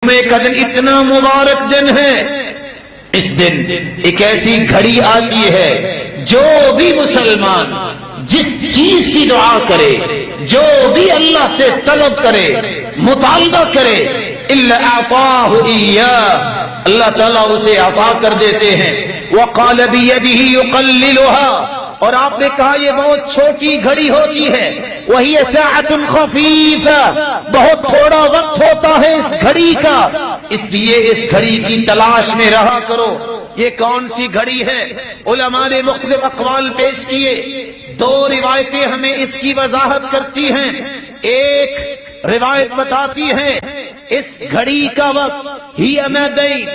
جمعے کا دن اتنا مبارک دن ہے، اس دن ایک ایسی گھڑی آتی ہے جو بھی مسلمان جس چیز کی دعا کرے، جو بھی اللہ سے طلب کرے، مطالبہ کرے، الا اعطاہ ایاہ، اللہ تعالیٰ اسے عطا کر دیتے ہیں۔ وقال بیدہ یقللها، اور آپ نے کہا یہ بہت چھوٹی گھڑی ہوتی ہے، وہی ساعۃ خفیفہ، بہت تھوڑا وقت ہوتا ہے اس گھڑی کا، اس لیے اس گھڑی کی تلاش میں رہا کرو۔ یہ کون سی گھڑی ہے؟ علماء نے مختلف اقوال پیش کیے، دو روایتیں ہمیں اس کی وضاحت کرتی ہیں۔ ایک روایت بتاتی ہے اس گھڑی کا وقت ہی ما بین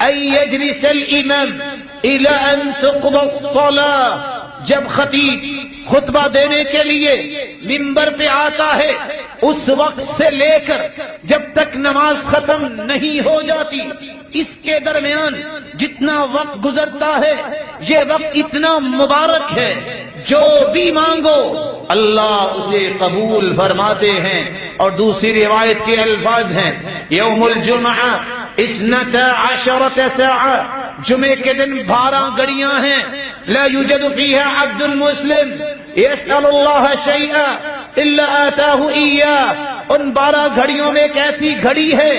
ان یجلس الامام الی ان تقضى الصلاۃ، جب خطیب خطبہ دینے کے لیے منبر پہ آتا ہے اس وقت سے لے کر جب تک نماز ختم نہیں ہو جاتی، اس کے درمیان جتنا وقت گزرتا ہے یہ وقت اتنا مبارک ہے، جو بھی مانگو اللہ اسے قبول فرماتے ہیں۔ اور دوسری روایت کے الفاظ ہیں یوم الجمعہ 12 ساعہ، جمعے کے دن 12 گھڑیاں ہیں، لا یوجد فیہا عبد مسلم یسأل اللہ شیئا الا آتاہ ایاہ، ان 12 گھڑیوں میں ایک ایسی گھڑی ہے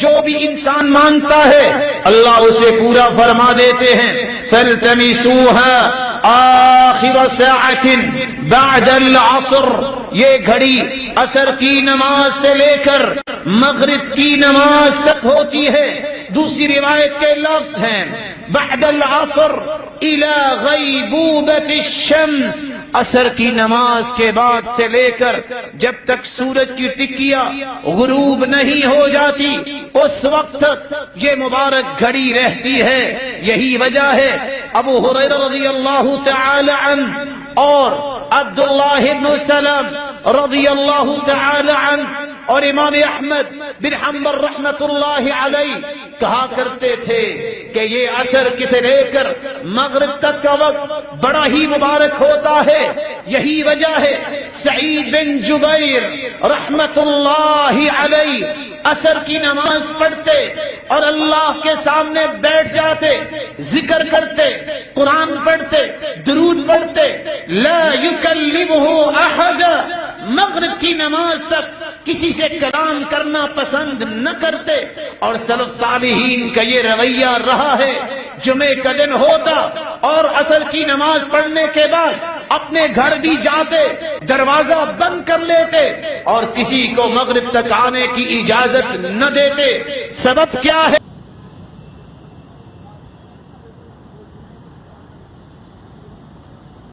جو بھی انسان مانگتا ہے اللہ اسے پورا فرما دیتے ہیں۔ فالتمسوها آخر ساعت بعد العصر، یہ گھڑی عصر کی نماز سے لے کر مغرب کی نماز تک ہوتی ہے۔ دوسری روایت کے لفظ ہیں بعد العصر الى غیبوبۃ الشمس، عصر کی نماز کے بعد سے لے کر جب تک سورج کی ٹکیا غروب نہیں ہو جاتی اس وقت تک یہ مبارک گھڑی رہتی ہے۔ یہی وجہ ہے ابو ہریرہ رضی اللہ تعالی عنہ اور عبداللہ بن سلام رضی اللہ تعالی عنہ اور امام احمد بن حنبل رحمت اللہ علیہ کہا کرتے تھے کہ یہ عصر سے لے کر مغرب تک کا وقت بڑا ہی مبارک ہوتا ہے۔ یہی وجہ ہے سعید بن جبیر رحمت اللہ علیہ عصر کی نماز پڑھتے اور اللہ کے سامنے بیٹھ جاتے، ذکر کرتے، قرآن پڑھتے، درود پڑھتے، لا یکلمہ احد، مغرب کی نماز تک کسی سے کلام کرنا پسند نہ کرتے۔ اور سلف صالحین کا یہ رویہ رہا ہے، جمعے کا دن ہوتا اور عصر کی نماز پڑھنے کے بعد اپنے گھر بھی جاتے، دروازہ بند کر لیتے اور کسی کو مغرب تک آنے کی اجازت نہ دیتے۔ سبب کیا ہے؟